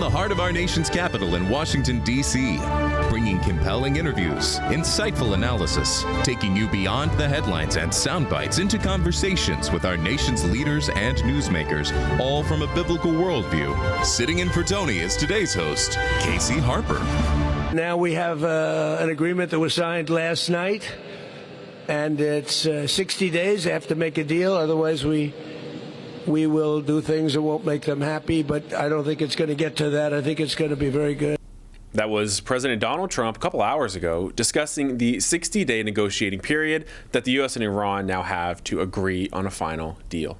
the heart of our nation's capital in Washington, D.C., bringing compelling interviews, insightful analysis, taking you beyond the headlines and sound bites into conversations with our nation's leaders and newsmakers, all from a biblical worldview. Sitting in for Tony is today's host, Casey Harper. Now we have an agreement that was signed last night, and it's 60 days. They have to make a deal, otherwise we will do things that won't make them happy, but I don't think it's going to get to that. I think it's going to be very good. That was President Donald Trump a couple hours ago discussing the 60-day negotiating period that the U.S. and Iran now have to agree on a final deal.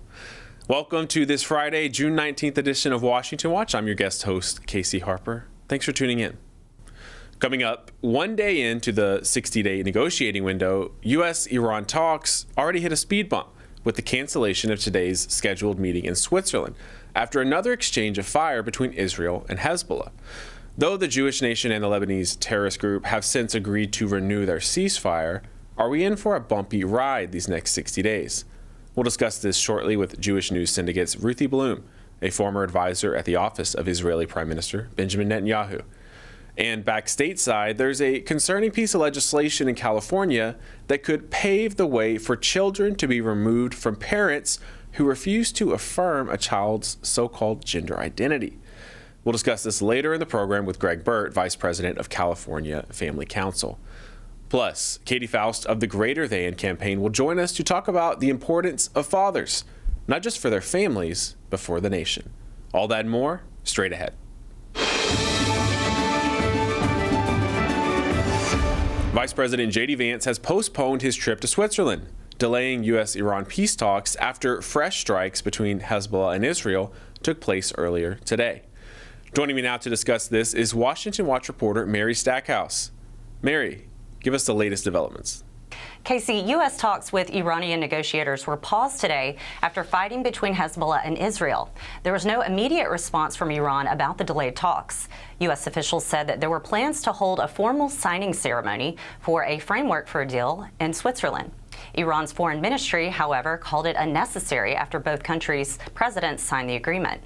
Welcome to this Friday, June 19th edition of Washington Watch. I'm your guest host, Casey Harper. Thanks for tuning in. Coming up, one day into the 60-day negotiating window, U.S.-Iran talks already hit a speed bump with the cancellation of today's scheduled meeting in Switzerland after another exchange of fire between Israel and Hezbollah. Though the Jewish nation and the Lebanese terrorist group have since agreed to renew their ceasefire, are we in for a bumpy ride these next 60 days? We'll discuss this shortly with Jewish News Syndicate's Ruthie Bloom, a former advisor at the office of Israeli Prime Minister Benjamin Netanyahu. And back stateside, there's a concerning piece of legislation in California that could pave the way for children to be removed from parents who refuse to affirm a child's so-called gender identity. We'll discuss this later in the program with Greg Burt, Vice President of California Family Council. Plus, Katie Faust of the Greater Than campaign will join us to talk about the importance of fathers, not just for their families, but for the nation. All that and more, straight ahead. Vice President J.D. Vance has postponed his trip to Switzerland, delaying U.S.-Iran peace talks after fresh strikes between Hezbollah and Israel took place earlier today. Joining me now to discuss this is Washington Watch reporter Mary Stackhouse. Mary, give us the latest developments. Casey, U.S. talks with Iranian negotiators were paused today after fighting between Hezbollah and Israel. There was no immediate response from Iran about the delayed talks. U.S. officials said that there were plans to hold a formal signing ceremony for a framework for a deal in Switzerland. Iran's foreign ministry, however, called it unnecessary after both countries' presidents signed the agreement.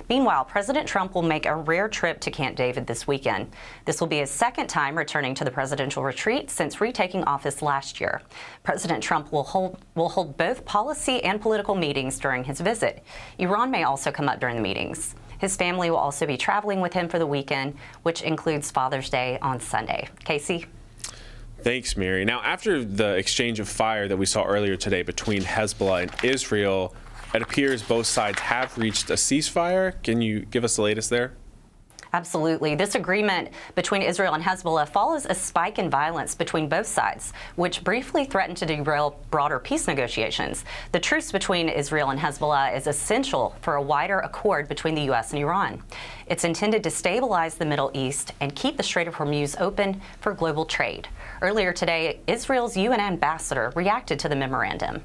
Meanwhile, President Trump will make a rare trip to Camp David this weekend. This will be his second time returning to the presidential retreat since retaking office last year. President Trump will hold both policy and political meetings during his visit. Iran may also come up during the meetings. His family will also be traveling with him for the weekend, which includes Father's Day on Sunday. Casey? Thanks, Mary. Now, after the exchange of fire that we saw earlier today between Hezbollah and Israel, it appears both sides have reached a ceasefire. Can you give us the latest there? Absolutely. This agreement between Israel and Hezbollah follows a spike in violence between both sides, which briefly threatened to derail broader peace negotiations. The truce between Israel and Hezbollah is essential for a wider accord between the U.S. and Iran. It's intended to stabilize the Middle East and keep the Strait of Hormuz open for global trade. Earlier today, Israel's UN ambassador reacted to the memorandum.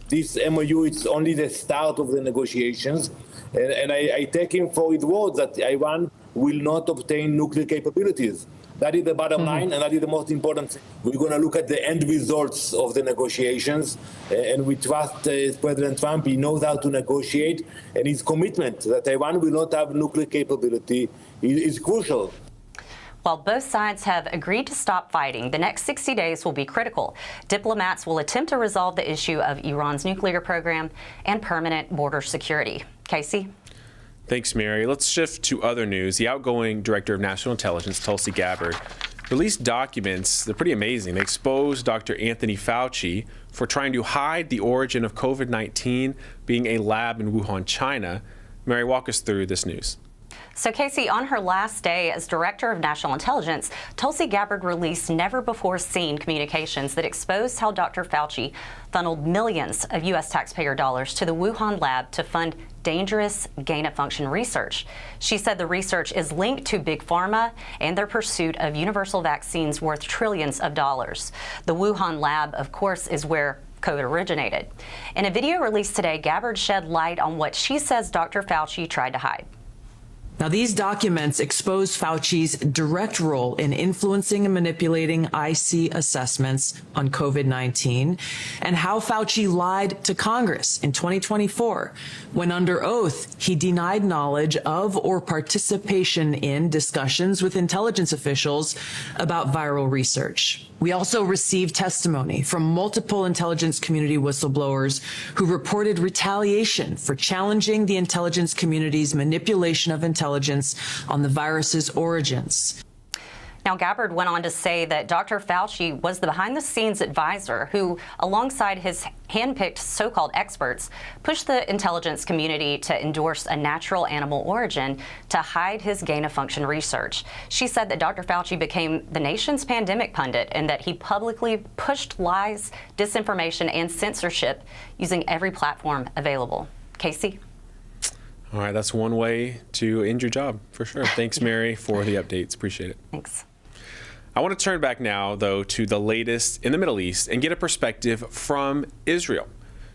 This MOU is only the start of the negotiations, and I take him for his word that Iran will not obtain nuclear capabilities. That is the bottom line, and that is the most important thing. We're going to look at the end results of the negotiations, and we trust President Trump. He knows how to negotiate, and his commitment that Iran will not have nuclear capability is crucial. While both sides have agreed to stop fighting, the next 60 days will be critical. Diplomats will attempt to resolve the issue of Iran's nuclear program and permanent border security. Casey? Thanks, Mary. Let's shift to other news. The outgoing Director of National Intelligence, Tulsi Gabbard, released documents. They're pretty amazing. They exposed Dr. Anthony Fauci for trying to hide the origin of COVID-19 being a lab in Wuhan, China. Mary, walk us through this news. So, Casey, on her last day as Director of National Intelligence, Tulsi Gabbard released never-before-seen communications that exposed how Dr. Fauci funneled millions of U.S. taxpayer dollars to the Wuhan lab to fund dangerous gain-of-function research. She said the research is linked to Big Pharma and their pursuit of universal vaccines worth trillions of dollars. The Wuhan lab, of course, is where COVID originated. In a video released today, Gabbard shed light on what she says Dr. Fauci tried to hide. Now, these documents expose Fauci's direct role in influencing and manipulating IC assessments on COVID-19 and how Fauci lied to Congress in 2024 when under oath he denied knowledge of or participation in discussions with intelligence officials about viral research. We also received testimony from multiple intelligence community whistleblowers who reported retaliation for challenging the intelligence community's manipulation of intelligence on the virus's origins. Now, Gabbard went on to say that Dr. Fauci was the behind-the-scenes advisor who, alongside his handpicked so-called experts, pushed the intelligence community to endorse a natural animal origin to hide his gain-of-function research. She said that Dr. Fauci became the nation's pandemic pundit and that he publicly pushed lies, disinformation, and censorship using every platform available. Casey? All right, that's one way to end your job, for sure. Thanks, Mary, for the updates. Appreciate it. Thanks. I want to turn back now, though, to the latest in the Middle East and get a perspective from Israel.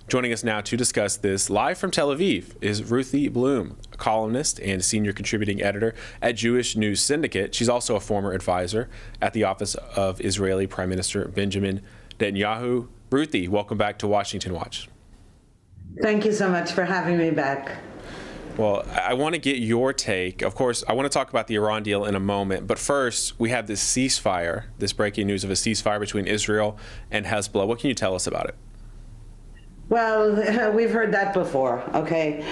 Joining us now to discuss this live from Tel Aviv is Ruthie Bloom, a columnist and senior contributing editor at Jewish News Syndicate. She's also a former advisor at the office of Israeli Prime Minister Benjamin Netanyahu. Ruthie, welcome back to Washington Watch. Thank you so much for having me back. Well, I want to get your take. Of course, I want to talk about the Iran deal in a moment. But first, we have this ceasefire, this breaking news of a ceasefire between Israel and Hezbollah. What can you tell us about it? Well, we've heard that before, okay?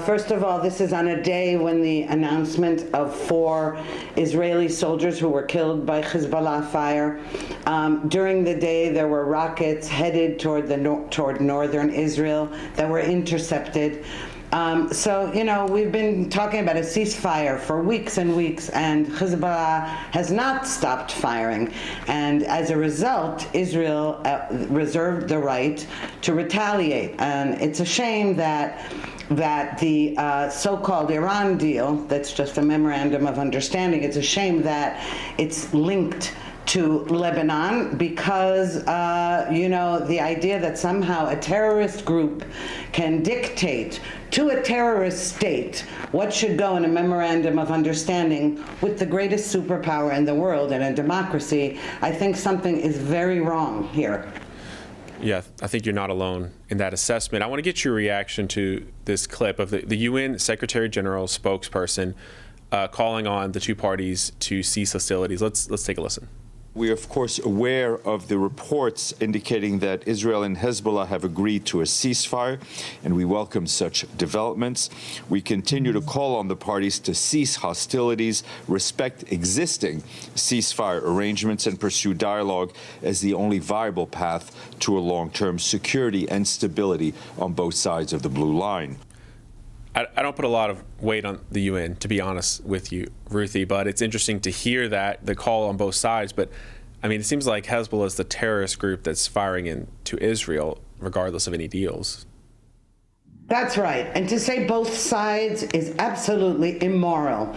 First of all, this is on a day when the announcement of 4 Israeli soldiers who were killed by Hezbollah fire. During the day, there were rockets headed toward northern Israel that were intercepted. So, you know, we've been talking about a ceasefire for weeks and weeks, and Hezbollah has not stopped firing. And as a result, Israel reserved the right to retaliate. And it's a shame that the so-called Iran deal, that's just a memorandum of understanding, it's a shame that it's linked to Lebanon because, you know, the idea that somehow a terrorist group can dictate to a terrorist state what should go in a memorandum of understanding with the greatest superpower in the world and a democracy, I think something is very wrong here. Yeah, I think you're not alone in that assessment. I want to get your reaction to this clip of the UN Secretary General spokesperson calling on the two parties to cease hostilities. Let's take a listen. We are, of course, aware of the reports indicating that Israel and Hezbollah have agreed to a ceasefire, and we welcome such developments. We continue to call on the parties to cease hostilities, respect existing ceasefire arrangements, and pursue dialogue as the only viable path to a long-term security and stability on both sides of the blue line. I don't put a lot of weight on the UN, to be honest with you, Ruthie, but it's interesting to hear that, the call on both sides. But, I mean, it seems like Hezbollah is the terrorist group that's firing into Israel, regardless of any deals. That's right. And to say both sides is absolutely immoral.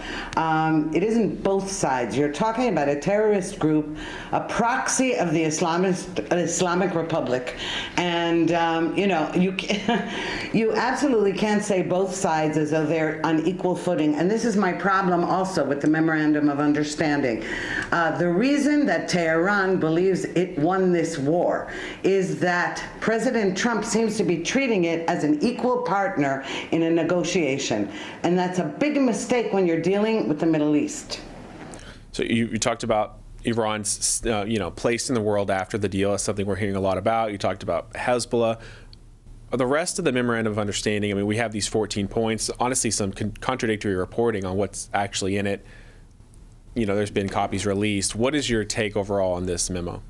It isn't both sides. You're talking about a terrorist group, a proxy of the Islamic Republic. And, you know, you absolutely can't say both sides as though they're on equal footing. And this is my problem also with the Memorandum of Understanding. The reason that Tehran believes it won this war is that President Trump seems to be treating it as an equal partner in a negotiation. And that's a big mistake when you're dealing with the Middle East. So you talked about Iran's place in the world after the deal. That's something we're hearing a lot about. You talked about Hezbollah. The rest of the Memorandum of Understanding, I mean, we have these 14 points. Honestly, some contradictory reporting on what's actually in it. You know, there's been copies released. What is your take overall on this memo?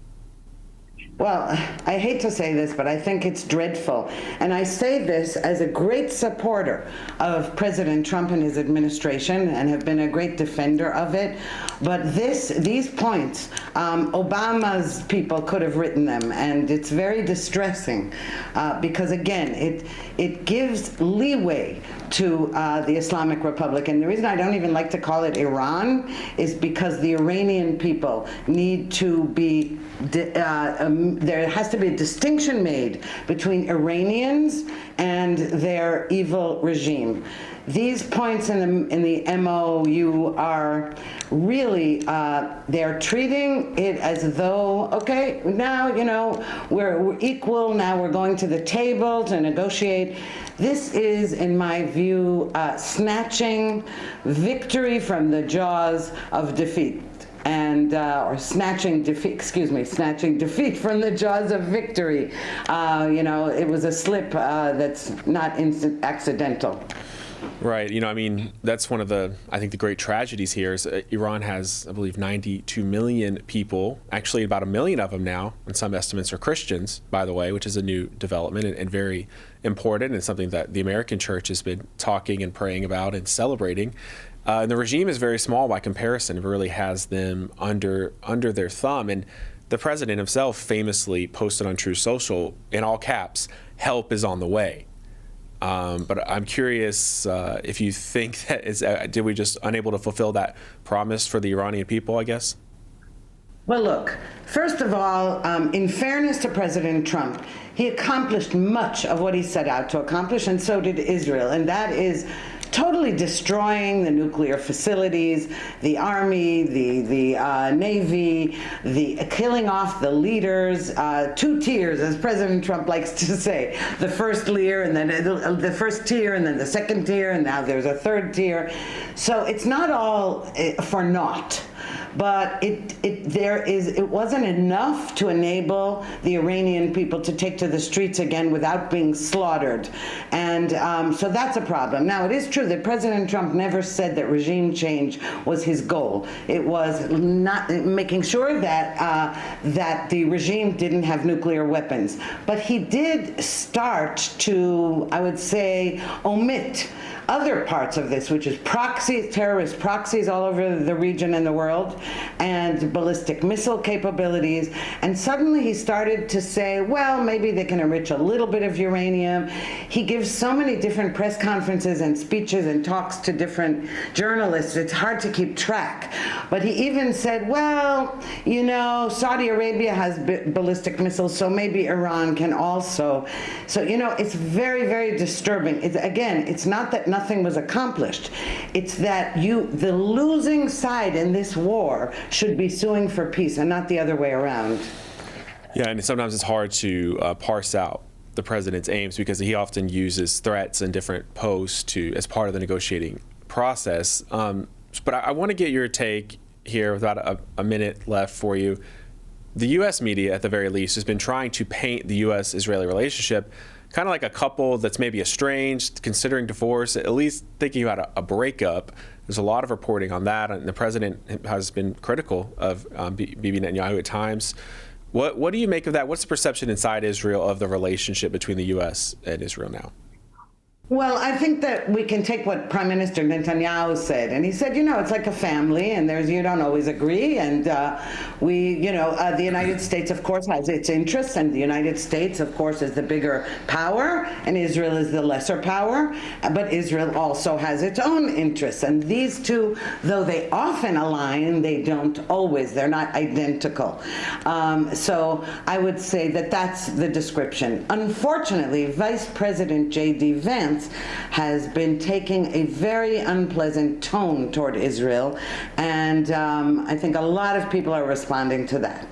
Well, I hate to say this, but I think it's dreadful. And I say this as a great supporter of President Trump and his administration and have been a great defender of it. But these points, Obama's people could have written them, and it's very distressing because, again, it gives leeway to the Islamic Republic. And the reason I don't even like to call it Iran is because the Iranian people need to be there has to be a distinction made between Iranians and their evil regime. These points in the MOU are really, they're treating it as though, okay, now, we're equal, now we're going to the table to negotiate. This is, in my view, snatching victory from the jaws of defeat. And or snatching defeat from the jaws of victory. It was a slip that's not accidental. Right. That's one of the great tragedies here is Iran has, I believe, 92 million people. Actually, about 1 million of them now, and some estimates are Christians, by the way, which is a new development and very important and something that the American church has been talking and praying about and celebrating. And the regime is very small by comparison. It really has them under their thumb. And the president himself famously posted on Truth Social, in all caps, "Help is on the way." But I'm curious if you think that did we just unable to fulfill that promise for the Iranian people, I guess? Well, look, first of all, in fairness to President Trump, he accomplished much of what he set out to accomplish, and so did Israel, and that is totally destroying the nuclear facilities, the army, the navy, the killing off the leaders, 2 tiers, as President Trump likes to say, the first tier and then the first tier and then the second tier, and now there's a 3rd tier. So it's not all for naught. But it wasn't enough to enable the Iranian people to take to the streets again without being slaughtered. And so that's a problem. Now, it is true that President Trump never said that regime change was his goal. It was not making sure that the regime didn't have nuclear weapons. But he did start to, I would say, omit other parts of this, which is terrorist proxies all over the region and the world, and ballistic missile capabilities. And suddenly he started to say, well, maybe they can enrich a little bit of uranium. He gives so many different press conferences and speeches and talks to different journalists, it's hard to keep track. But he even said, well, Saudi Arabia has ballistic missiles, so maybe Iran can also. So, it's very, very disturbing. It's not that nothing was accomplished. It's that the losing side in this war should be suing for peace and not the other way around. Yeah, and sometimes it's hard to parse out the president's aims because he often uses threats and different posts as part of the negotiating process. But I want to get your take here with about a minute left for you. The U.S. media, at the very least, has been trying to paint the U.S.-Israeli relationship kind of like a couple that's maybe estranged, considering divorce, at least thinking about a breakup. There's a lot of reporting on that, and the president has been critical of Bibi Netanyahu at times. What do you make of that? What's the perception inside Israel of the relationship between the U.S. and Israel now? Well, I think that we can take what Prime Minister Netanyahu said, and he said, it's like a family, and you don't always agree, and the United States, of course, has its interests, and the United States, of course, is the bigger power, and Israel is the lesser power, but Israel also has its own interests, and these two, though they often align, they don't always. They're not identical. So I would say that that's the description. Unfortunately, Vice President J.D. Vance has been taking a very unpleasant tone toward Israel, and I think a lot of people are responding to that.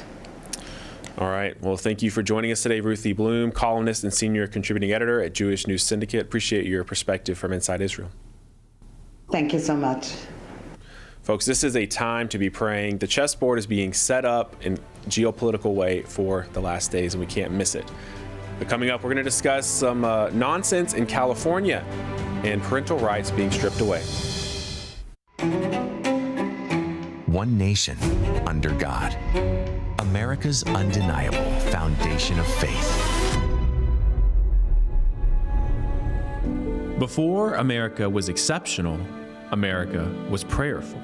All right. Well, thank you for joining us today, Ruthie Bloom, columnist and senior contributing editor at Jewish News Syndicate. Appreciate your perspective from inside Israel. Thank you so much. Folks, this is a time to be praying. The chessboard is being set up in a geopolitical way for the last days, and we can't miss it. But coming up, we're going to discuss some nonsense in California and parental rights being stripped away. One nation under God. America's undeniable foundation of faith. Before America was exceptional, America was prayerful.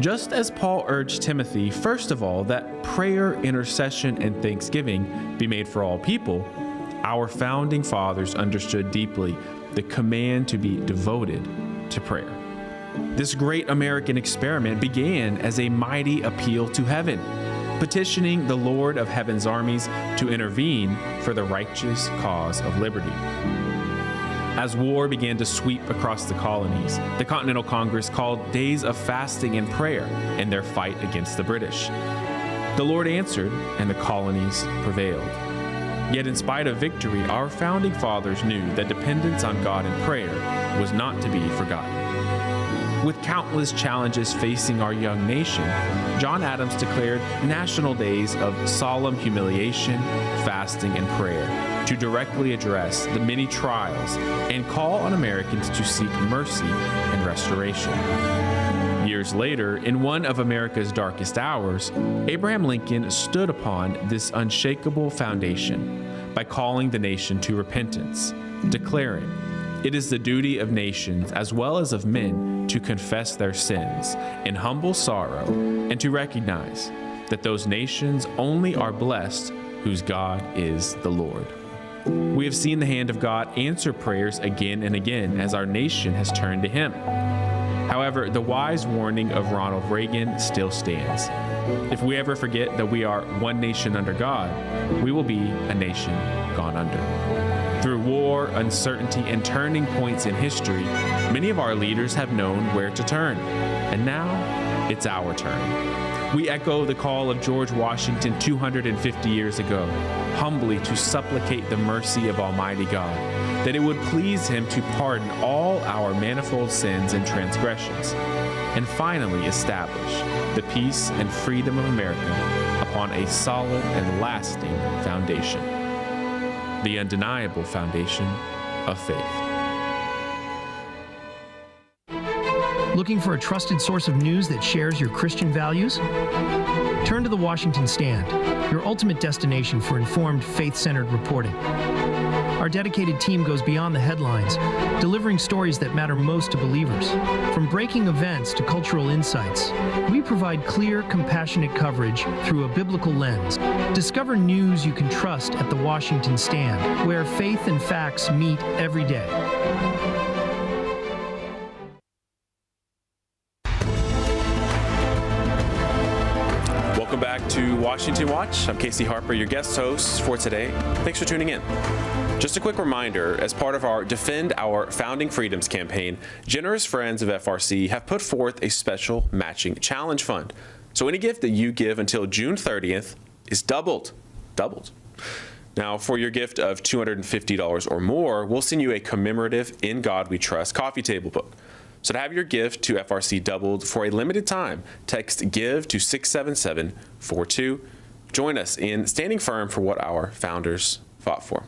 Just as Paul urged Timothy, first of all, that prayer, intercession, and thanksgiving be made for all people, our founding fathers understood deeply the command to be devoted to prayer. This great American experiment began as a mighty appeal to heaven, petitioning the Lord of Heaven's armies to intervene for the righteous cause of liberty. As war began to sweep across the colonies, the Continental Congress called days of fasting and prayer in their fight against the British. The Lord answered, and the colonies prevailed. Yet in spite of victory, our founding fathers knew that dependence on God in prayer was not to be forgotten. With countless challenges facing our young nation, John Adams declared national days of solemn humiliation, fasting, and prayer to directly address the many trials and call on Americans to seek mercy and restoration. Years later, in one of America's darkest hours, Abraham Lincoln stood upon this unshakable foundation by calling the nation to repentance, declaring, "It is the duty of nations as well as of men to confess their sins in humble sorrow and to recognize that those nations only are blessed whose God is the Lord." We have seen the hand of God answer prayers again and again as our nation has turned to Him. However, the wise warning of Ronald Reagan still stands. If we ever forget that we are one nation under God, we will be a nation gone under. Through war, uncertainty, and turning points in history, many of our leaders have known where to turn. And now, it's our turn. We echo the call of George Washington 250 years ago, humbly to supplicate the mercy of Almighty God, that it would please Him to pardon all our manifold sins and transgressions, and finally establish the peace and freedom of America upon a solid and lasting foundation. The undeniable foundation of faith. Looking for a trusted source of news that shares your Christian values? Turn to the Washington Stand, your ultimate destination for informed, faith-centered reporting. Our dedicated team goes beyond the headlines, delivering stories that matter most to believers. From breaking events to cultural insights, we provide clear, compassionate coverage through a biblical lens. Discover news you can trust at the Washington Stand, where faith and facts meet every day. Welcome back to Washington Watch. I'm Casey Harper, your guest host for today. Thanks for tuning in. Just a quick reminder, as part of our Defend Our Founding Freedoms campaign, generous friends of FRC have put forth a special matching challenge fund. So any gift that you give until June 30th is doubled. Now, for your gift of $250 or more, we'll send you a commemorative In God We Trust coffee table book. So to have your gift to FRC doubled for a limited time, text GIVE to 67742. Join us in standing firm for what our founders fought for.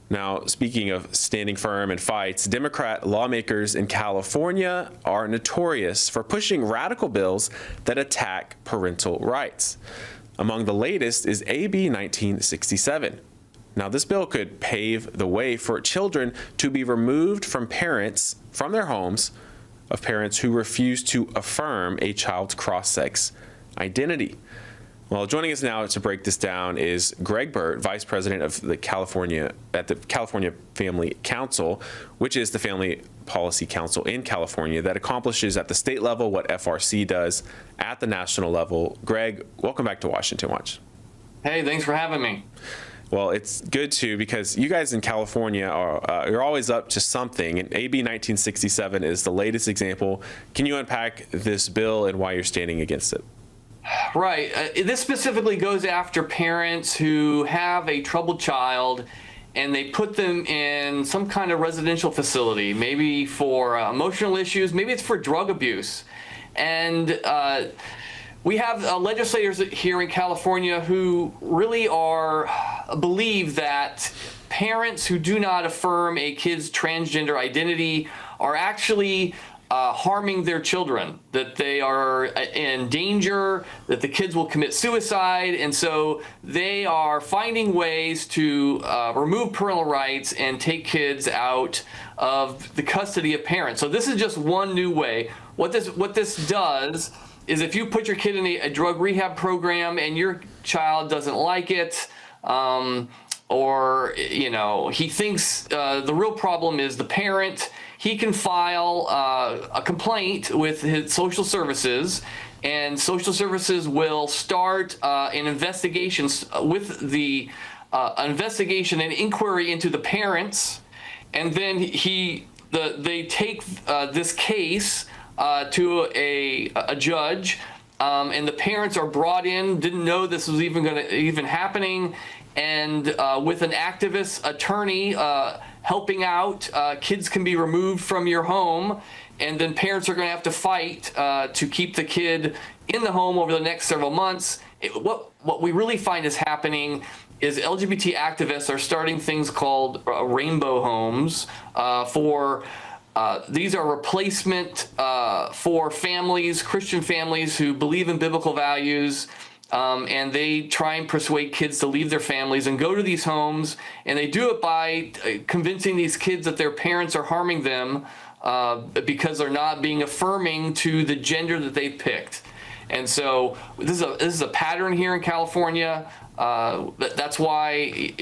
Now, speaking of standing firm in fights, Democrat lawmakers in California are notorious for pushing radical bills that attack parental rights. Among the latest is AB 1967. Now, this bill could pave the way for children to be removed from their homes of parents who refuse to affirm a child's cross-sex identity. Well, joining us now to break this down is Greg Burt, Vice President of the California Family Council, which is the family policy council in California that accomplishes at the state level what FRC does at the national level. Greg, welcome back to Washington Watch. Hey, thanks for having me. Well, it's good too, because you guys in California you're always up to something, and AB 1967 is the latest example. Can you unpack this bill and why you're standing against it? Right. This specifically goes after parents who have a troubled child and they put them in some kind of residential facility, maybe for emotional issues, maybe it's for drug abuse. And we have legislators here in California who really believe that parents who do not affirm a kid's transgender identity are actually harming their children, that they are in danger, that the kids will commit suicide, and so they are finding ways to remove parental rights and take kids out of the custody of parents. So this is just one new way. What this does is if you put your kid in a drug rehab program and your child doesn't like it, or he thinks the real problem is the parent, he can file a complaint with his social services, and social services will start an investigation with the investigation and inquiry into the parents, and then they take this case to a judge, and the parents are brought in, didn't know this was even happening, and with an activist attorney helping out, kids can be removed from your home, and then parents are going to have to fight to keep the kid in the home over the next several months. What we really find is happening is LGBT activists are starting things called rainbow homes these are replacement for families, Christian families who believe in biblical values, and they try and persuade kids to leave their families and go to these homes, and they do it by convincing these kids that their parents are harming them because they're not being affirming to the gender that they picked. And so this is a pattern here in California. That's why,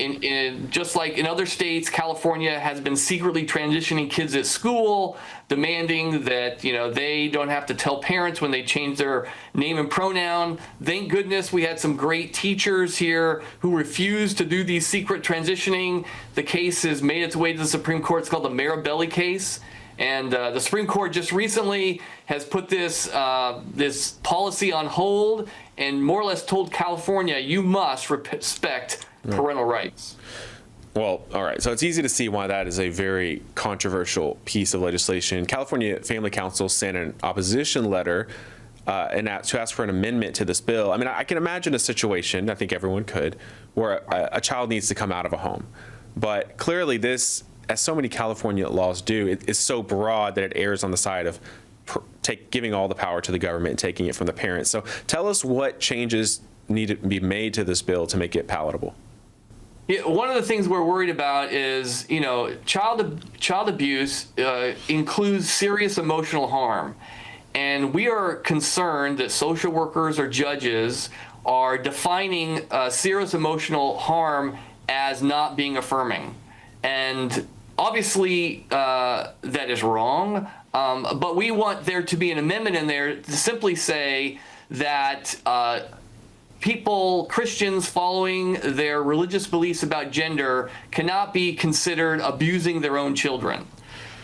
just like in other states, California has been secretly transitioning kids at school, demanding that they don't have to tell parents when they change their name and pronoun. Thank goodness we had some great teachers here who refused to do these secret transitioning. The case has made its way to the Supreme Court. It's called the Marabelli case. And the Supreme Court just recently has put this policy on hold and more or less told California, you must respect parental rights. Well, all right. So it's easy to see why that is a very controversial piece of legislation. California Family Council sent an opposition letter to ask for an amendment to this bill. I mean, I can imagine a situation, I think everyone could, where a child needs to come out of a home. But clearly this, as so many California laws do, it is so broad that it errs on the side of giving all the power to the government and taking it from the parents. So tell us what changes need to be made to this bill to make it palatable. Yeah, one of the things we're worried about is, child abuse includes serious emotional harm. And we are concerned that social workers or judges are defining serious emotional harm as not being affirming. And obviously that is wrong, but we want there to be an amendment in there to simply say that Christians following their religious beliefs about gender cannot be considered abusing their own children.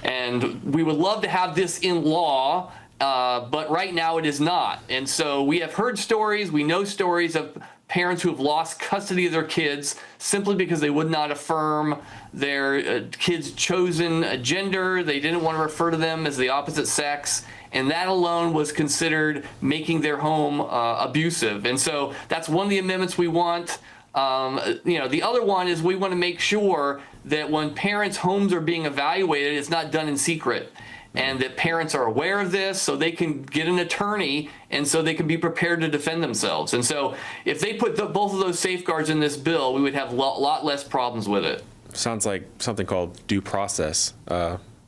And we would love to have this in law, but right now it is not. And so we have heard stories, we know stories of parents who have lost custody of their kids simply because they would not affirm their kids' chosen gender. They didn't want to refer to them as the opposite sex. And that alone was considered making their home abusive. And so that's one of the amendments we want. The other one is we want to make sure that when parents' homes are being evaluated, it's not done in secret. And that parents are aware of this so they can get an attorney and so they can be prepared to defend themselves. And so if they put both of those safeguards in this bill, we would have a lot less problems with it. Sounds like something called due process.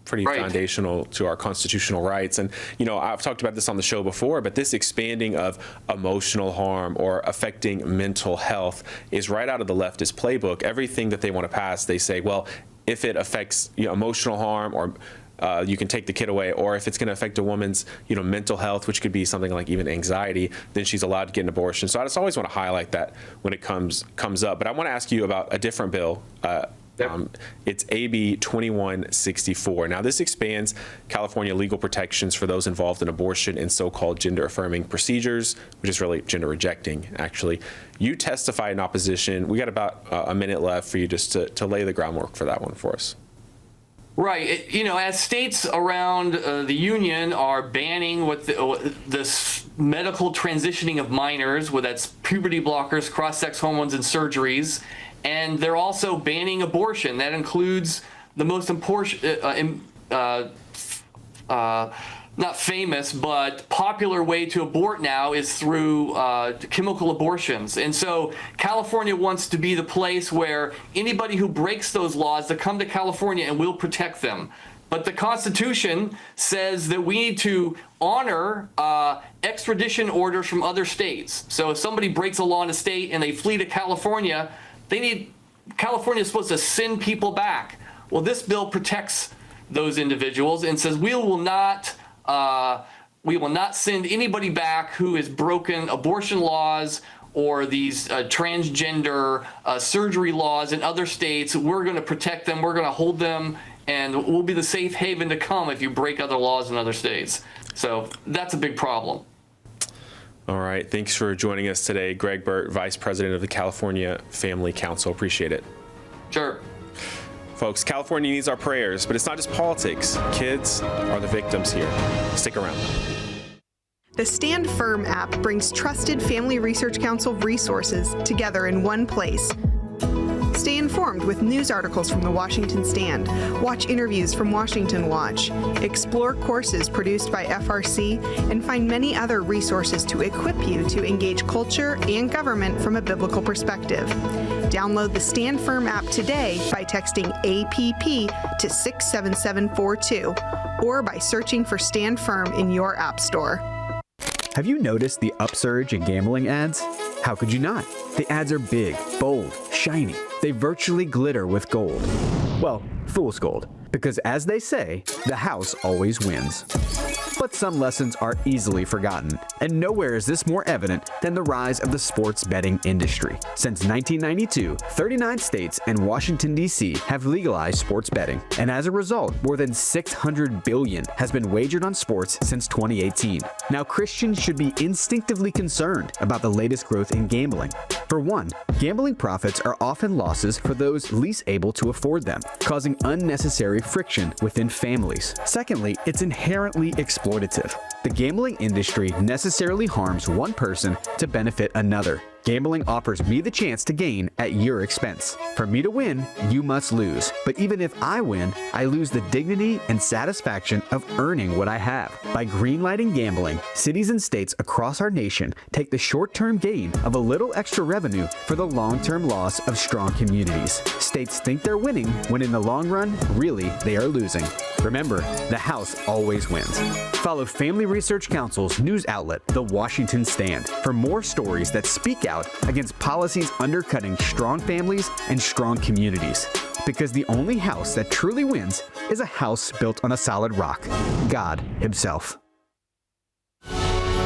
Pretty foundational to our constitutional rights. And, I've talked about this on the show before, but this expanding of emotional harm or affecting mental health is right out of the leftist playbook. Everything that they want to pass, they say, well, if it affects emotional harm or you can take the kid away, or if it's going to affect a woman's, mental health, which could be something like even anxiety, then she's allowed to get an abortion. So I just always want to highlight that when it comes up. But I want to ask you about a different bill. It's AB 2164. Now, this expands California legal protections for those involved in abortion and so-called gender-affirming procedures, which is really gender-rejecting, actually. You testified in opposition. We got about a minute left for you just to lay the groundwork for that one for us. Right. As states around the union are banning this medical transitioning of minors, whether that's puberty blockers, cross-sex hormones, and surgeries, and they're also banning abortion. That includes the most important, not famous, but popular way to abort now is through chemical abortions. And so California wants to be the place where anybody who breaks those laws to come to California and we'll protect them. But the Constitution says that we need to honor extradition orders from other states. So if somebody breaks a law in a state and they flee to California, California is supposed to send people back. Well, this bill protects those individuals and says we will not send anybody back who has broken abortion laws or these transgender surgery laws in other states. We're going to protect them. We're going to hold them, and we'll be the safe haven to come if you break other laws in other states. So that's a big problem. All right. Thanks for joining us today, Greg Burt, Vice President of the California Family Council. Appreciate it. Sure. Folks, California needs our prayers, but it's not just politics. Kids are the victims here. Stick around. The Stand Firm app brings trusted Family Research Council resources together in one place. Stay informed with news articles from the Washington Stand, watch interviews from Washington Watch, explore courses produced by FRC, and find many other resources to equip you to engage culture and government from a biblical perspective. Download the Stand Firm app today by texting APP to 67742 or by searching for Stand Firm in your app store. Have you noticed the upsurge in gambling ads? How could you not? The ads are big, bold, shiny. They virtually glitter with gold. Well, fool's gold. Because as they say, the house always wins. But some lessons are easily forgotten, and nowhere is this more evident than the rise of the sports betting industry. Since 1992, 39 states and Washington, D.C. have legalized sports betting, and as a result, more than $600 billion has been wagered on sports since 2018. Now, Christians should be instinctively concerned about the latest growth in gambling. For one, gambling profits are often losses for those least able to afford them, causing unnecessary friction within families. Secondly, it's inherently exploitative. The gambling industry necessarily harms one person to benefit another. Gambling offers me the chance to gain at your expense. For me to win, you must lose. But even if I win, I lose the dignity and satisfaction of earning what I have. By greenlighting gambling, cities and states across our nation take the short-term gain of a little extra revenue for the long-term loss of strong communities. States think they're winning when in the long run, really, they are losing. Remember, the house always wins. Follow Family Research Council's news outlet, The Washington Stand, for more stories that speak out against policies undercutting strong families and strong communities. Because the only house that truly wins is a house built on a solid rock, God Himself.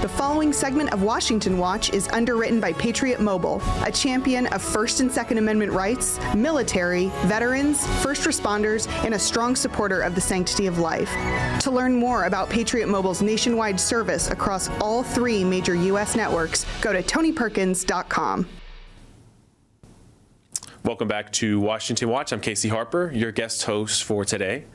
The following segment of Washington Watch is underwritten by Patriot Mobile, a champion of First and Second Amendment rights, military, veterans, first responders, and a strong supporter of the sanctity of life. To learn more about Patriot Mobile's nationwide service across all 3 major U.S. networks, go to TonyPerkins.com. Welcome back to Washington Watch. I'm Casey Harper, your guest host for today.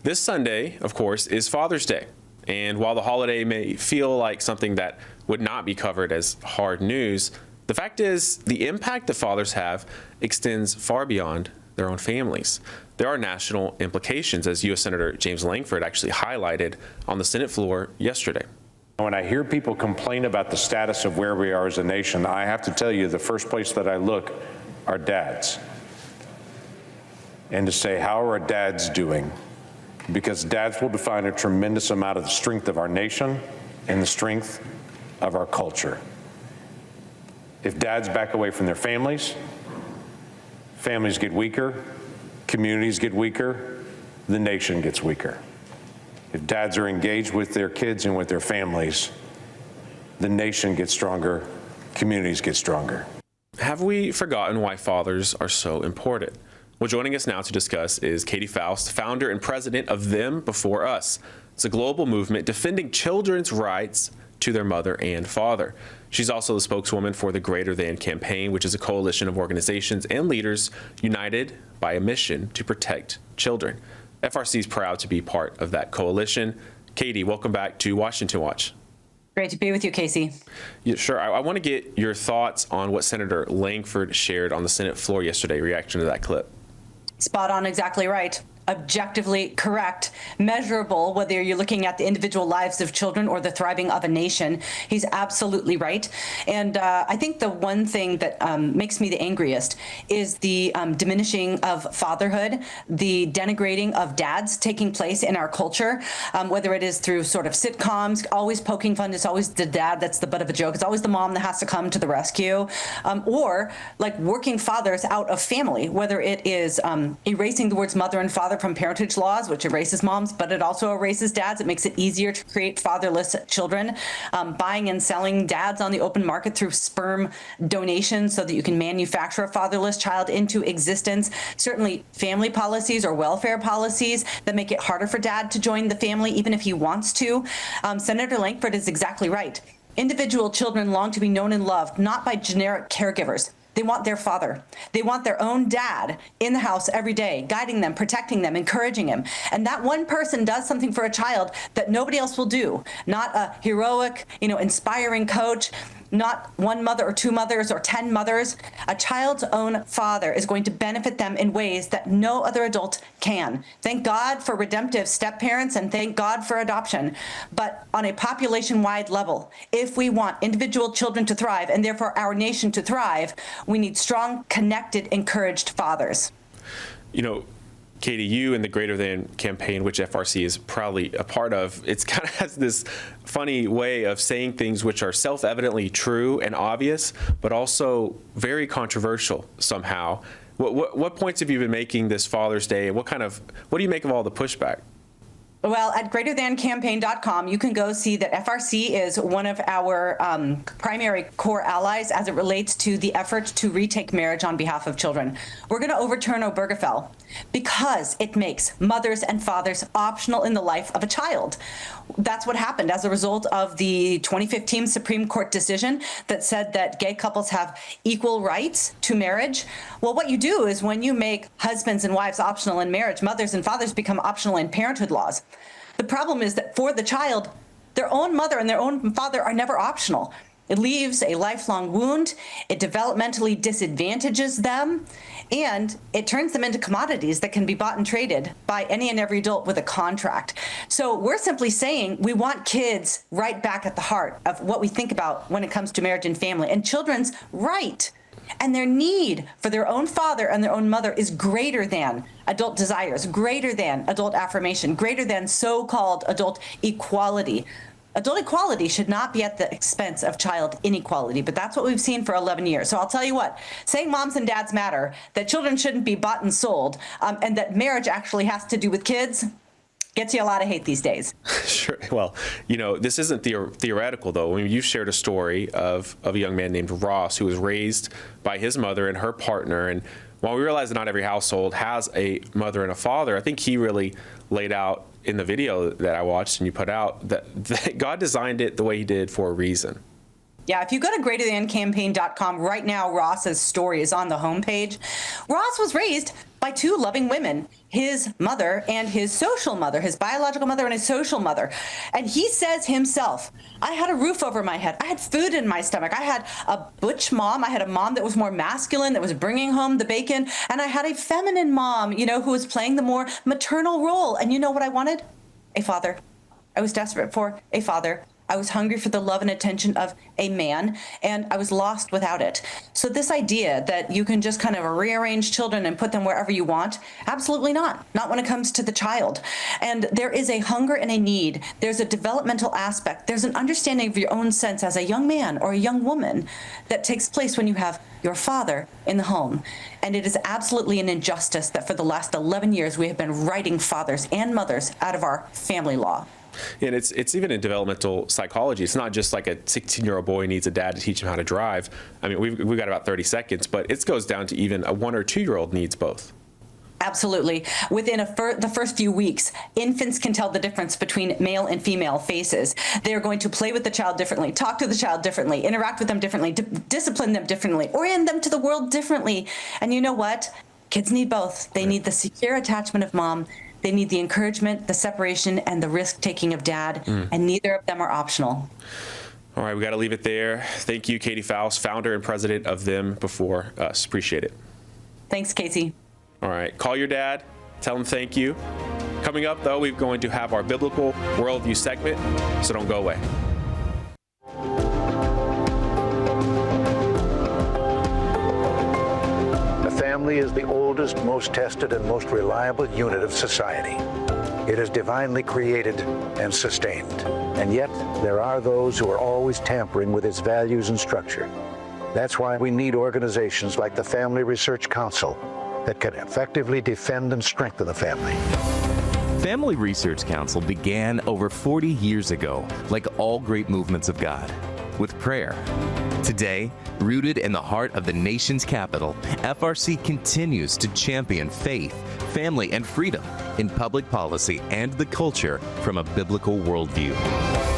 This Sunday, of course, is Father's Day. And while the holiday may feel like something that would not be covered as hard news, the fact is the impact that fathers have extends far beyond their own families. There are national implications, as U.S. Senator James Lankford actually highlighted on the Senate floor yesterday. When I hear people complain about the status of where we are as a nation, I have to tell you the first place that I look are dads. And to say, how are our dads doing? Because dads will define a tremendous amount of the strength of our nation and the strength of our culture. If dads back away from their families, families get weaker, communities get weaker, the nation gets weaker. If dads are engaged with their kids and with their families, the nation gets stronger, communities get stronger. Have we forgotten why fathers are so important? Well, joining us now to discuss is Katie Faust, founder and president of Them Before Us. It's a global movement defending children's rights to their mother and father. She's also the spokeswoman for the Greater Than campaign, which is a coalition of organizations and leaders united by a mission to protect children. FRC is proud to be part of that coalition. Katie, welcome back to Washington Watch. Great to be with you, Casey. Yeah, sure. I want to get your thoughts on what Senator Lankford shared on the Senate floor yesterday, reaction to that clip. Spot on, exactly right. Objectively correct, measurable, whether you're looking at the individual lives of children or the thriving of a nation. He's absolutely right. And I think the one thing that makes me the angriest is the diminishing of fatherhood, the denigrating of dads taking place in our culture, whether it is through sort of sitcoms, always poking fun. It's always the dad that's the butt of a joke. It's always the mom that has to come to the rescue, or like working fathers out of family, whether it is erasing the words mother and father father from parentage laws, which erases moms, but it also erases dads. It makes it easier to create fatherless children. Buying and selling dads on the open market through sperm donations so that you can manufacture a fatherless child into existence. Certainly family policies or welfare policies that make it harder for dad to join the family, even if he wants to. Senator Lankford is exactly right. Individual children long to be known and loved, not by generic caregivers. They want their father. They want their own dad in the house every day, guiding them, protecting them, encouraging him. And that one person does something for a child that nobody else will do. Not a heroic, inspiring coach, not one mother or two mothers or 10 mothers. A child's own father is going to benefit them in ways that no other adult can. Thank God for redemptive step-parents and thank God for adoption. But on a population-wide level, if we want individual children to thrive and therefore our nation to thrive, we need strong, connected, encouraged fathers. Katie, you and the Greater Than campaign, which FRC is proudly a part of, it kind of has this funny way of saying things which are self-evidently true and obvious, but also very controversial somehow. What points have you been making this Father's Day? What do you make of all the pushback? Well, at greaterthancampaign.com, you can go see that FRC is one of our primary core allies as it relates to the effort to retake marriage on behalf of children. We're going to overturn Obergefell because it makes mothers and fathers optional in the life of a child. That's what happened as a result of the 2015 Supreme Court decision that said that gay couples have equal rights to marriage. Well, what you do is when you make husbands and wives optional in marriage, mothers and fathers become optional in parenthood laws. The problem is that for the child, their own mother and their own father are never optional. It leaves a lifelong wound, it developmentally disadvantages them, and it turns them into commodities that can be bought and traded by any and every adult with a contract. So we're simply saying we want kids right back at the heart of what we think about when it comes to marriage and family, and children's right and their need for their own father and their own mother is greater than adult desires, greater than adult affirmation, greater than so-called adult equality. Adult equality should not be at the expense of child inequality, but that's what we've seen for 11 years. So I'll tell you what, saying moms and dads matter, that children shouldn't be bought and sold, and that marriage actually has to do with kids, gets you a lot of hate these days. Sure. Well, this isn't theoretical, though. I mean, you shared a story of a young man named Ross who was raised by his mother and her partner. And while we realize that not every household has a mother and a father, I think he really laid out in the video that I watched and you put out that God designed it the way he did for a reason. Yeah, if you go to greaterthancampaign.com right now, Ross's story is on the homepage. Ross was raised by two loving women, his mother and his social mother, his biological mother and his social mother. And he says himself, I had a roof over my head. I had food in my stomach. I had a butch mom. I had a mom that was more masculine, that was bringing home the bacon. And I had a feminine mom, who was playing the more maternal role. And you know what I wanted? A father. I was desperate for a father. I was hungry for the love and attention of a man, and I was lost without it. So this idea that you can just kind of rearrange children and put them wherever you want, absolutely not. Not when it comes to the child. And there is a hunger and a need. There's a developmental aspect. There's an understanding of your own sense as a young man or a young woman that takes place when you have your father in the home. And it is absolutely an injustice that for the last 11 years we have been writing fathers and mothers out of our family law. And it's even in developmental psychology. It's not just like a 16-year-old boy needs a dad to teach him how to drive. I mean, we've got about 30 seconds, but it goes down to even a 1 or 2-year-old needs both. Absolutely. Within the first few weeks, infants can tell the difference between male and female faces. They're going to play with the child differently, talk to the child differently, interact with them differently, discipline them differently, orient them to the world differently. And you know what? Kids need both. They need the secure attachment of mom. They need the encouragement, the separation, and the risk-taking of dad, and neither of them are optional. All right, we got to leave it there. Thank you, Katie Faust, founder and president of Them Before Us. Appreciate it. Thanks, Casey. All right, call your dad, tell him thank you. Coming up, though, we're going to have our Biblical Worldview segment, so don't go away. Family is the oldest, most tested, and most reliable unit of society. It is divinely created and sustained. And yet, there are those who are always tampering with its values and structure. That's why we need organizations like the Family Research Council, that can effectively defend and strengthen the family. Family Research Council began over 40 years ago, like all great movements of God, with prayer. Today, rooted in the heart of the nation's capital, FRC continues to champion faith, family, and freedom in public policy and the culture from a biblical worldview.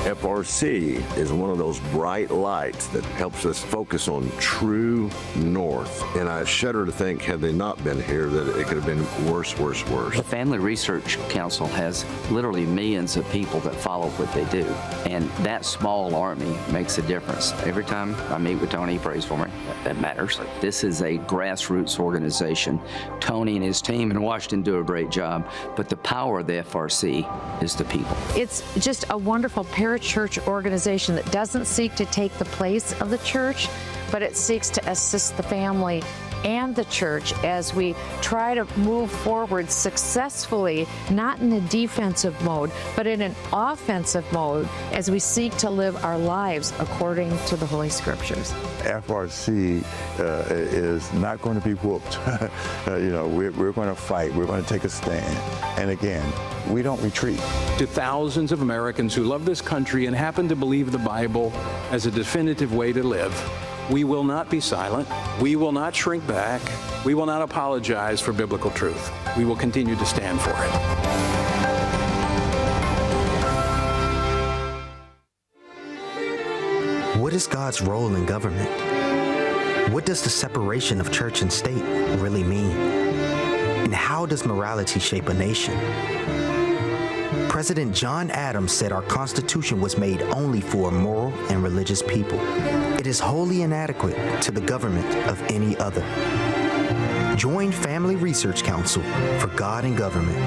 FRC is one of those bright lights that helps us focus on true north. And I shudder to think, had they not been here, that it could have been worse. The Family Research Council has literally millions of people that follow what they do. And that small army makes a difference. Every time I meet with Tony, he prays for me. That matters. This is a grassroots organization. Tony and his team in Washington do a great job, but the power of the FRC is the people. It's just a wonderful parachurch organization that doesn't seek to take the place of the church, but it seeks to assist the family and the church as we try to move forward successfully, not in a defensive mode, but in an offensive mode as we seek to live our lives according to the Holy Scriptures. FRC is not going to be whooped. We're going to fight. We're going to take a stand. And again, we don't retreat. To thousands of Americans who love this country and happen to believe the Bible as a definitive way to live, we will not be silent. We will not shrink back. We will not apologize for biblical truth. We will continue to stand for it. What is God's role in government? What does the separation of church and state really mean? And how does morality shape a nation? President John Adams said our Constitution was made only for a moral and religious people. It is wholly inadequate to the government of any other. Join Family Research Council for God and Government,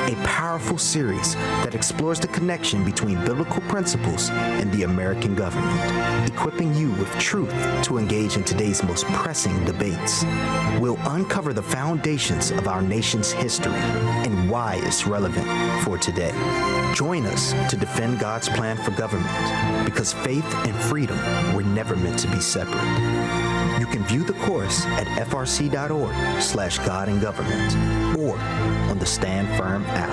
a powerful series that explores the connection between biblical principles and the American government, equipping you with truth to engage in today's most pressing debates. We'll uncover the foundations of our nation's history and why it's relevant for today. Join us to defend God's plan for government, because faith and freedom were never meant to be separate. You can view the course at frc.org/God and Government or on the Stand Firm app.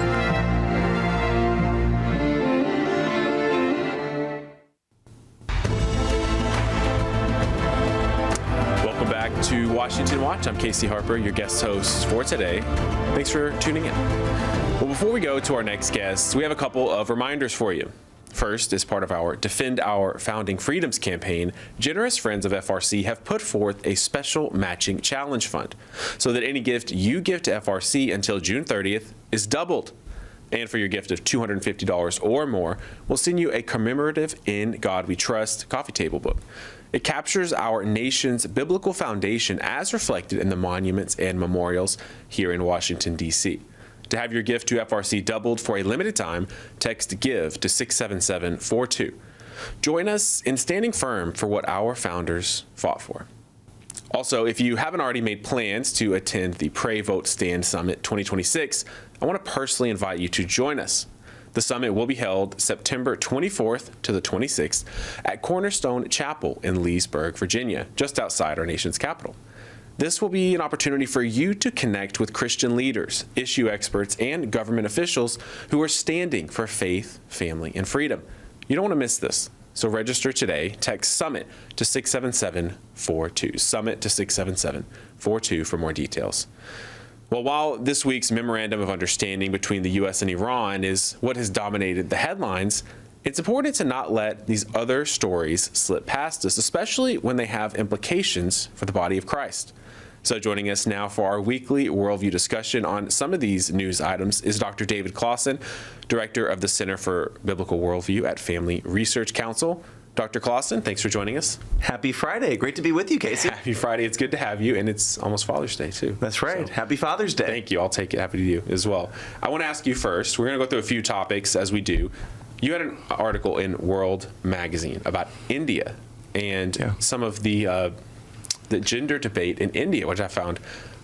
Welcome back to Washington Watch. I'm Casey Harper, your guest host for today. Thanks for tuning in. Well, before we go to our next guest, we have a couple of reminders for you. First, as part of our Defend Our Founding Freedoms campaign, generous friends of FRC have put forth a special matching challenge fund so that any gift you give to FRC until June 30th is doubled. And for your gift of $250 or more, we'll send you a commemorative In God We Trust coffee table book. It captures our nation's biblical foundation as reflected in the monuments and memorials here in Washington, D.C. To have your gift to FRC doubled for a limited time, text GIVE to 67742. Join us in standing firm for what our founders fought for. Also, if you haven't already made plans to attend the Pray, Vote, Stand Summit 2026, I want to personally invite you to join us. The summit will be held September 24th to the 26th at Cornerstone Chapel in Leesburg, Virginia, just outside our nation's capital. This will be an opportunity for you to connect with Christian leaders, issue experts, and government officials who are standing for faith, family, and freedom. You don't want to miss this. So register today. Text SUMMIT to 67742. SUMMIT to 67742 for more details. Well, while this week's Memorandum of Understanding between the U.S. and Iran is what has dominated the headlines, it's important to not let these other stories slip past us, especially when they have implications for the body of Christ. So joining us now for our weekly worldview discussion on some of these news items is Dr. David Clausen, Director of the Center for Biblical Worldview at Family Research Council. Dr. Clausen, thanks for joining us. Happy Friday. Great to be with you, Casey. Happy Friday. It's good to have you, and it's almost Father's Day, too. That's right. So, happy Father's Day. Thank you. I'll take it. Happy to you as well. I want to ask you first, we're going to go through a few topics as we do. You had an article in World Magazine about India and some of the gender debate in India, which I found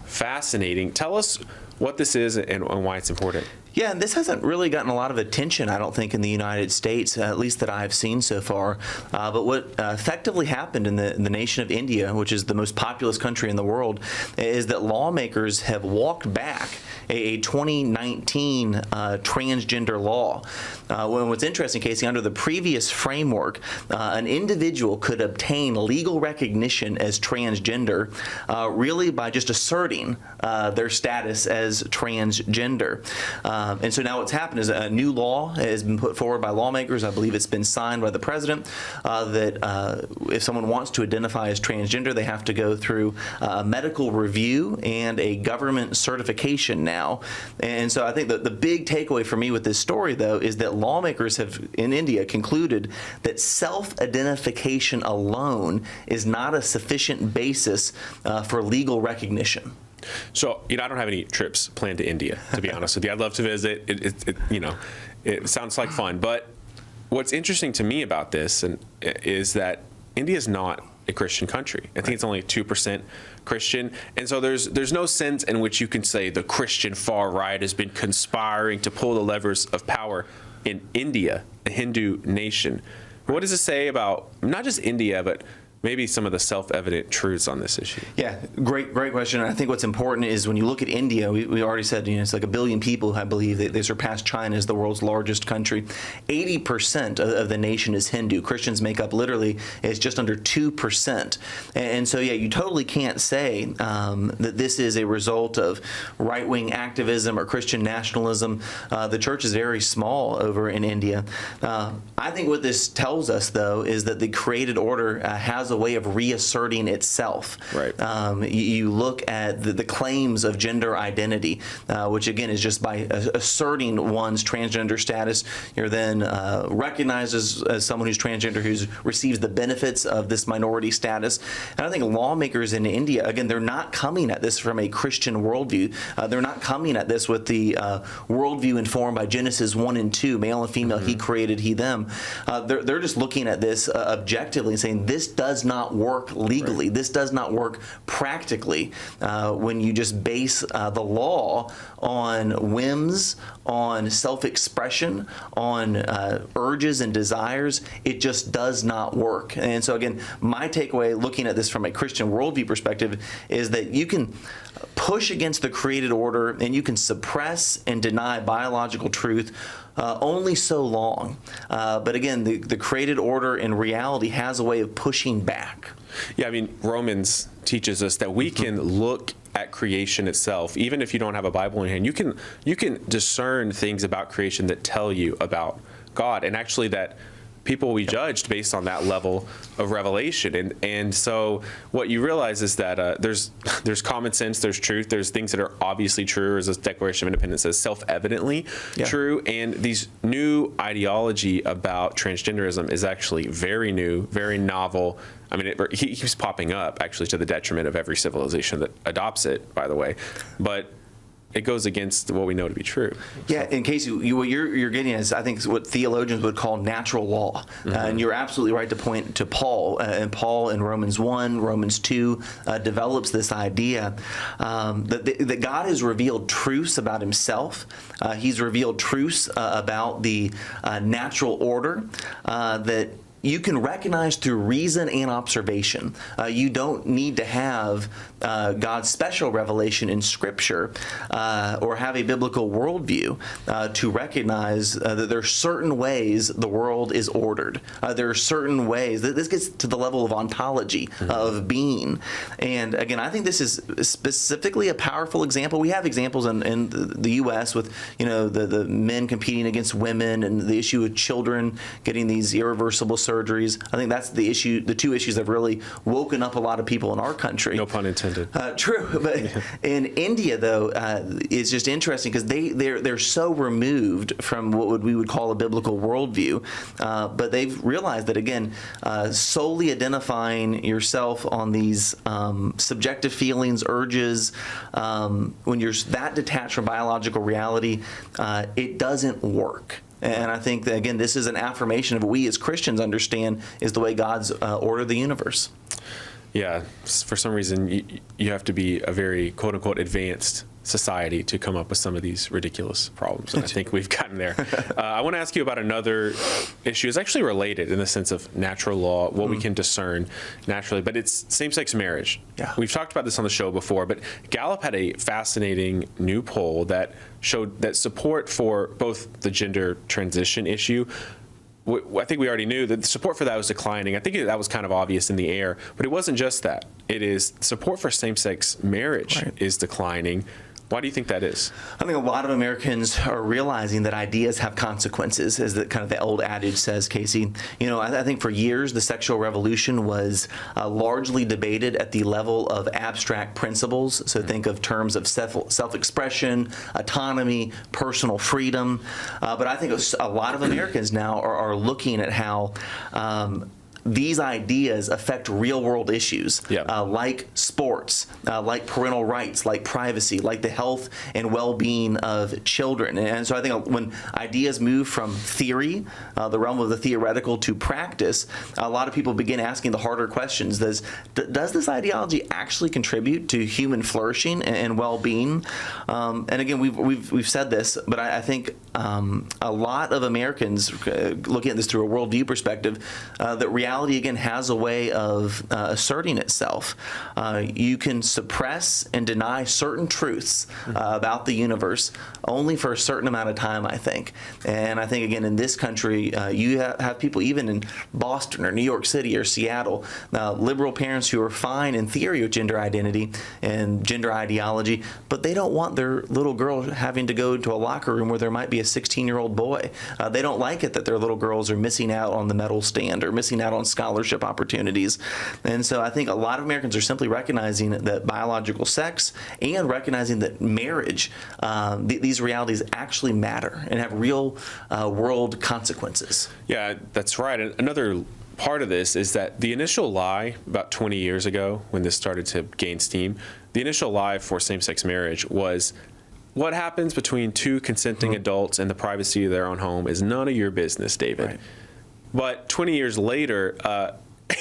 fascinating. Tell us what this is and why it's important. Yeah, and this hasn't really gotten a lot of attention, I don't think, in the United States, at least that I've seen so far. But what effectively happened in the nation of India, which is the most populous country in the world, is that lawmakers have walked back a 2019 transgender law. What's interesting, Casey, under the previous framework, an individual could obtain legal recognition as transgender really by just asserting their status as transgender. And so now what's happened is a new law has been put forward by lawmakers. I believe it's been signed by the president that if someone wants to identify as transgender, they have to go through a medical review and a government certification now. And so I think that the big takeaway for me with this story, though, is that lawmakers have in India concluded that self-identification alone is not a sufficient basis for legal recognition. So, I don't have any trips planned to India, to be honest with you. I'd love to visit. It sounds like fun. But what's interesting to me about this is that India is not a Christian country. I think it's only 2% Christian. And so there's no sense in which you can say the Christian far right has been conspiring to pull the levers of power in India, a Hindu nation. What does it say about not just India, but maybe some of the self-evident truths on this issue? Yeah, great question. And I think what's important is when you look at India, we already said it's like 1 billion people, I believe. They surpassed China as the world's largest country. 80% of the nation is Hindu. Christians make up literally is just under 2%. And so, yeah, you totally can't say that this is a result of right-wing activism or Christian nationalism. The church is very small over in India. I think what this tells us, though, is that the created order has a way of reasserting itself. Right. You look at the claims of gender identity, which again is just by asserting one's transgender status, you're then recognized as someone who's transgender, who receives the benefits of this minority status. And I think lawmakers in India, again, they're not coming at this from a Christian worldview. They're not coming at this with the worldview informed by Genesis 1 and 2, male and female, he created, he, them. They're just looking at this objectively and saying this does not work legally. Right. This does not work practically when you just base the law on whims, on self-expression, on urges and desires. It just does not work. And so again, my takeaway looking at this from a Christian worldview perspective is that you can push against the created order and you can suppress and deny biological truth only so long. But again, the created order in reality has a way of pushing back. Yeah, I mean, Romans teaches us that we can look at creation itself, even if you don't have a Bible in hand. You can discern things about creation that tell you about God, and actually that people will be judged based on that level of revelation. And so what you realize is that there's common sense, there's truth, there's things that are obviously true, as the Declaration of Independence says, self-evidently true. And these new ideology about transgenderism is actually very new, very novel. I mean, he keeps popping up, actually, to the detriment of every civilization that adopts it, by the way. But it goes against what we know to be true. Yeah, in case what you're getting is, I think, what theologians would call natural law. And you're absolutely right to point to Paul. And Paul in Romans 1, Romans 2 develops this idea that God has revealed truths about himself. He's revealed truths about the natural order that you can recognize through reason and observation. You don't need to have God's special revelation in Scripture or have a biblical worldview to recognize that there are certain ways the world is ordered. There are certain ways. This gets to the level of ontology, of being. And again, I think this is specifically a powerful example. We have examples in the U.S. with the men competing against women and the issue of children getting these irreversible surgeries. I think that's the issue. The two issues that have really woken up a lot of people in our country. No pun intended. True, but in India, though, it's just interesting because they're so removed from what we would call a biblical worldview, but they've realized that again, solely identifying yourself on these subjective feelings, urges, when you're that detached from biological reality, it doesn't work. And I think that, again, this is an affirmation of what we as Christians understand is the way God's ordered the universe. Yeah, for some reason, you have to be a very, quote-unquote, advanced society to come up with some of these ridiculous problems. And I think we've gotten there. I want to ask you about another issue. It's actually related in the sense of natural law, what we can discern naturally, but it's same-sex marriage. Yeah. We've talked about this on the show before, but Gallup had a fascinating new poll that showed that support for both the gender transition issue, I think we already knew that the support for that was declining. I think that was kind of obvious in the air, but it wasn't just that. It is support for same-sex marriage is declining. Why do you think that is? I think a lot of Americans are realizing that ideas have consequences, as the old adage says, Casey. You know, I think for years the sexual revolution was largely debated at the level of abstract principles. So think of terms of self-expression, autonomy, personal freedom. But I think a lot of Americans now are looking at how these ideas affect real-world issues like sports, like parental rights, like privacy, like the health and well-being of children. And so I think when ideas move from theory, the realm of the theoretical, to practice, a lot of people begin asking the harder questions. Does this ideology actually contribute to human flourishing and well-being? And again, we've said this, but I think a lot of Americans, looking at this through a worldview perspective, that reality again has a way of asserting itself. You can suppress and deny certain truths about the universe only for a certain amount of time, I think. And I think again in this country, you have people even in Boston or New York City or Seattle, liberal parents who are fine in theory with gender identity and gender ideology, but they don't want their little girl having to go into a locker room where there might be a 16-year-old boy. They don't like it that their little girls are missing out on the medal stand or missing out on scholarship opportunities. And so I think a lot of Americans are simply recognizing that biological sex and recognizing that marriage, these realities actually matter and have real world consequences. Yeah, that's right. And another part of this is that the initial lie about 20 years ago, when this started to gain steam, the initial lie for same-sex marriage was what happens between two consenting adults in the privacy of their own home is none of your business, David. Right. But 20 years later,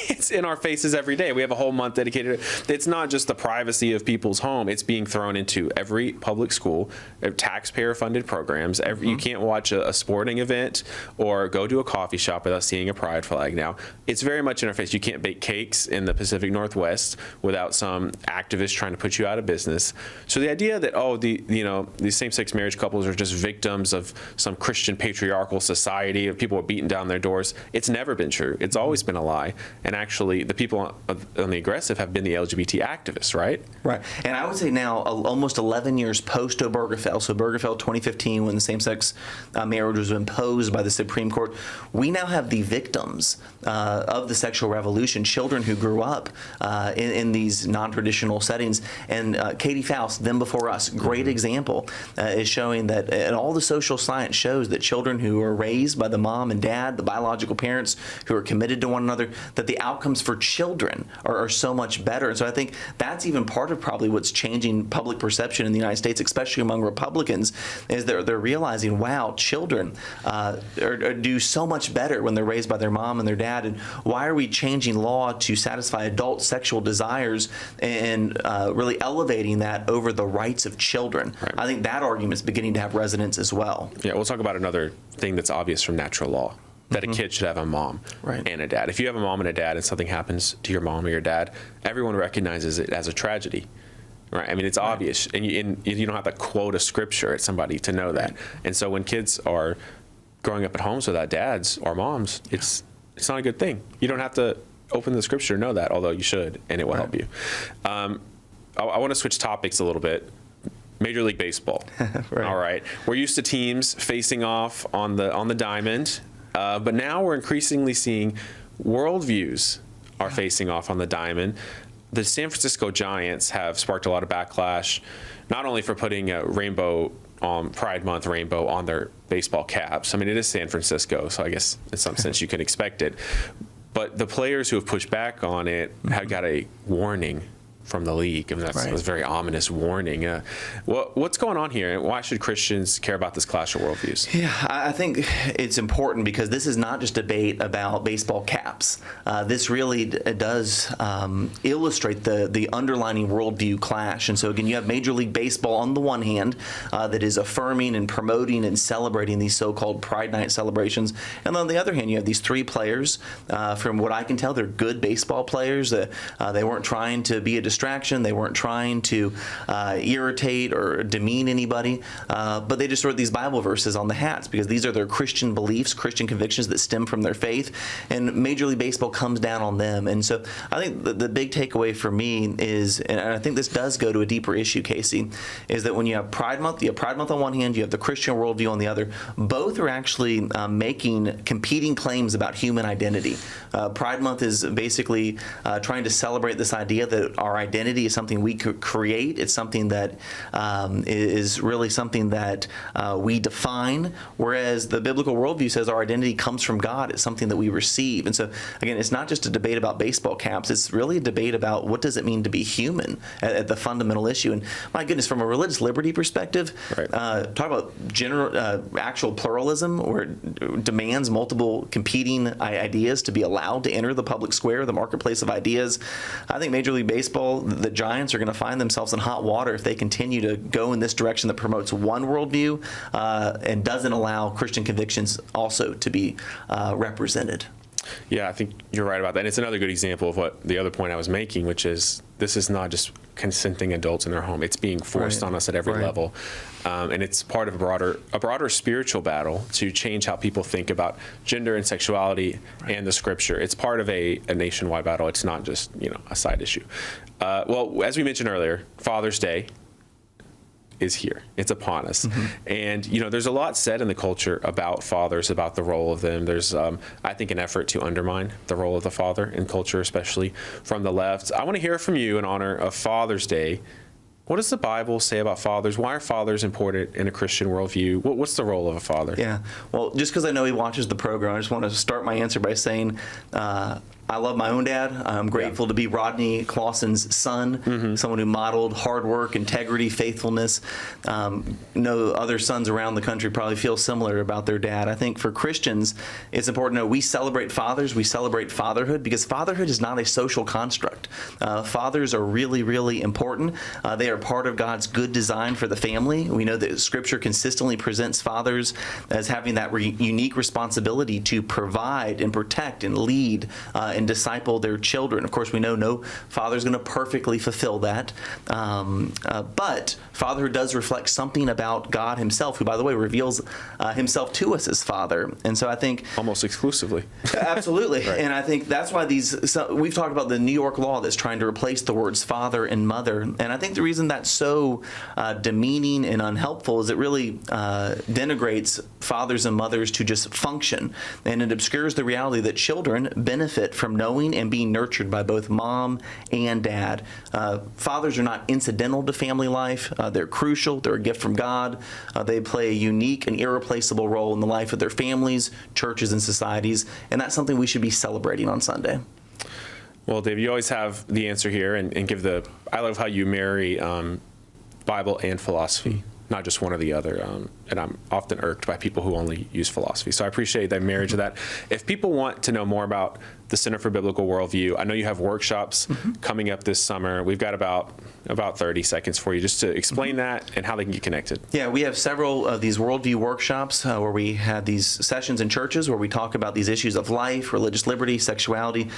it's in our faces every day. We have a whole month dedicated to it. It's not just the privacy of people's home. It's being thrown into every public school, taxpayer-funded programs. You can't watch a sporting event or go to a coffee shop without seeing a pride flag now. It's very much in our face. You can't bake cakes in the Pacific Northwest without some activist trying to put you out of business. So the idea that, these same-sex marriage couples are just victims of some Christian patriarchal society, of people are beating down their doors, it's never been true. It's always been a lie. And actually, the people on the aggressive have been the LGBT activists, right? Right. And I would say now, almost 11 years post-Obergefell, so Obergefell 2015, when the same-sex marriage was imposed by the Supreme Court, we now have the victims of the sexual revolution, children who grew up in these non-traditional settings. And Katie Faust, Them Before Us, great example, is showing that, and all the social science shows that children who are raised by the mom and dad, the biological parents who are committed to one another, that the outcomes for children are so much better. And so I think that's even part of probably what's changing public perception in the United States, especially among Republicans, is they're realizing, wow, children do so much better when they're raised by their mom and their dad. And why are we changing law to satisfy adult sexual desires and really elevating that over the rights of children? Right. I think that argument is beginning to have resonance as well. Yeah, we'll talk about another thing that's obvious from natural law. That a kid should have a mom and a dad. If you have a mom and a dad and something happens to your mom or your dad, everyone recognizes it as a tragedy, right? I mean, it's obvious, and you don't have to quote a scripture at somebody to know that. And so when kids are growing up at homes without dads or moms, it's not a good thing. You don't have to open the scripture to know that, although you should, and it will help you. I want to switch topics a little bit. Major League Baseball. All right. We're used to teams facing off on the diamond. But now we're increasingly seeing worldviews are facing off on the diamond. The San Francisco Giants have sparked a lot of backlash, not only for putting a rainbow Pride Month rainbow on their baseball caps. I mean, it is San Francisco, so I guess in some sense you can expect it. But the players who have pushed back on it have got a warning from the league. I mean, that's a very ominous warning. What's going on here, and why should Christians care about this clash of worldviews? Yeah, I think it's important because this is not just a debate about baseball caps. This really does illustrate the underlying worldview clash. And so again, you have Major League Baseball on the one hand that is affirming and promoting and celebrating these so-called Pride Night celebrations, and on the other hand, you have these three players. From what I can tell, they're good baseball players. They weren't trying to be a distraction. They weren't trying to irritate or demean anybody, but they just wrote these Bible verses on the hats because these are their Christian beliefs, Christian convictions that stem from their faith, and Major League Baseball comes down on them. And so I think the big takeaway for me is, and I think this does go to a deeper issue, Casey, is that when you have Pride Month on one hand, you have the Christian worldview on the other. Both are actually making competing claims about human identity. Pride Month is basically trying to celebrate this idea that our identity is something we could create. It's something that is really something that we define, whereas the biblical worldview says our identity comes from God. It's something that we receive. And so, again, it's not just a debate about baseball caps. It's really a debate about what does it mean to be human at the fundamental issue. And my goodness, from a religious liberty perspective, talk about actual pluralism where it demands multiple competing ideas to be allowed to enter the public square, the marketplace of ideas. I think Major League Baseball, the Giants, are going to find themselves in hot water if they continue to go in this direction that promotes one worldview and doesn't allow Christian convictions also to be represented. Yeah, I think you're right about that. And it's another good example of what the other point I was making, which is this is not just consenting adults in their home. It's being forced on us at every level. And it's part of a broader spiritual battle to change how people think about gender and sexuality and the scripture. It's part of a nationwide battle. It's not just, a side issue. Well, as we mentioned earlier, Father's Day is here. It's upon us. And, there's a lot said in the culture about fathers, about the role of them. There's, I think, an effort to undermine the role of the father in culture, especially from the left. I want to hear from you in honor of Father's Day. What does the Bible say about fathers? Why are fathers important in a Christian worldview? What's the role of a father? Yeah, well, just because I know he watches the program, I just want to start my answer by saying I love my own dad. I'm grateful to be Rodney Clausen's son, someone who modeled hard work, integrity, faithfulness. No other sons around the country probably feel similar about their dad. I think for Christians, it's important to know we celebrate fathers, we celebrate fatherhood, because fatherhood is not a social construct. Fathers are really, really important. They are part of God's good design for the family. We know that Scripture consistently presents fathers as having that unique responsibility to provide and protect and lead and disciple their children. Of course, we know no father is going to perfectly fulfill that, but fatherhood does reflect something about God himself, who, by the way, reveals himself to us as Father. And so I think almost exclusively. Absolutely. And I think that's why we've talked about the New York law that's trying to replace the words father and mother. And I think the reason that's so demeaning and unhelpful is it really denigrates fathers and mothers to just function, and it obscures the reality that children benefit from knowing and being nurtured by both mom and dad. Fathers are not incidental to family life. They're crucial. They're a gift from God. They play a unique and irreplaceable role in the life of their families, churches, and societies, and that's something we should be celebrating on Sunday. Well, Dave, you always have the answer here and give I love how you marry Bible and philosophy, not just one or the other. And I'm often irked by people who only use philosophy. So I appreciate that marriage of that. If people want to know more about the Center for Biblical Worldview, I know you have workshops coming up this summer. We've got about 30 seconds for you just to explain that and how they can get connected. Yeah, we have several of these worldview workshops where we have these sessions in churches where we talk about these issues of life, religious liberty, sexuality.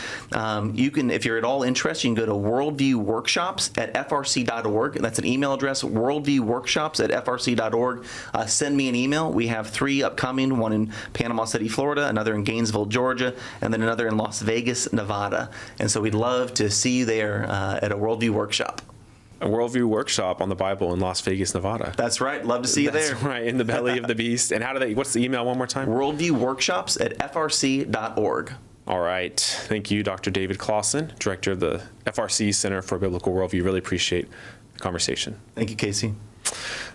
You can, if you're at all interested, you can go to worldviewworkshops@frc.org. That's an email address, worldviewworkshops@frc.org. Send me an email. We have 3 upcoming, one in Panama City, Florida, another in Gainesville, Georgia, and then another in Las Vegas, Nevada. And so we'd love to see you there at a worldview workshop. A worldview workshop on the Bible in Las Vegas, Nevada. That's right. Love to see you there. That's right, in the belly of the beast. And what's the email one more time? Worldviewworkshops@frc.org. All right. Thank you, Dr. David Clausen, Director of the FRC Center for Biblical Worldview. Really appreciate the conversation. Thank you, Casey.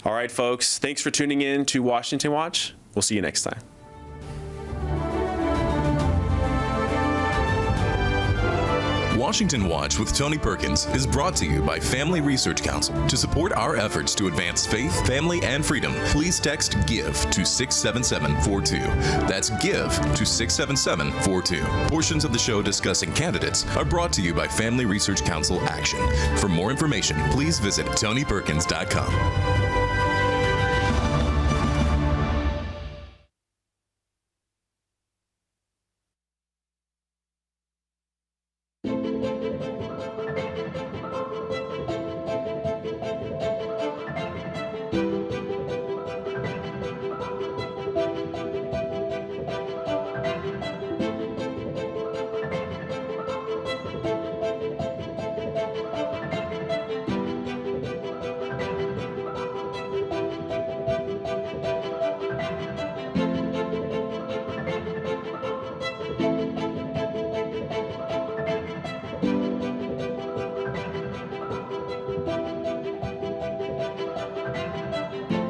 All right, folks. Thanks for tuning in to Washington Watch. We'll see you next time. Washington Watch with Tony Perkins is brought to you by Family Research Council. To support our efforts to advance faith, family, and freedom, please text GIVE to 67742. That's GIVE to 67742. Portions of the show discussing candidates are brought to you by Family Research Council Action. For more information, please visit TonyPerkins.com.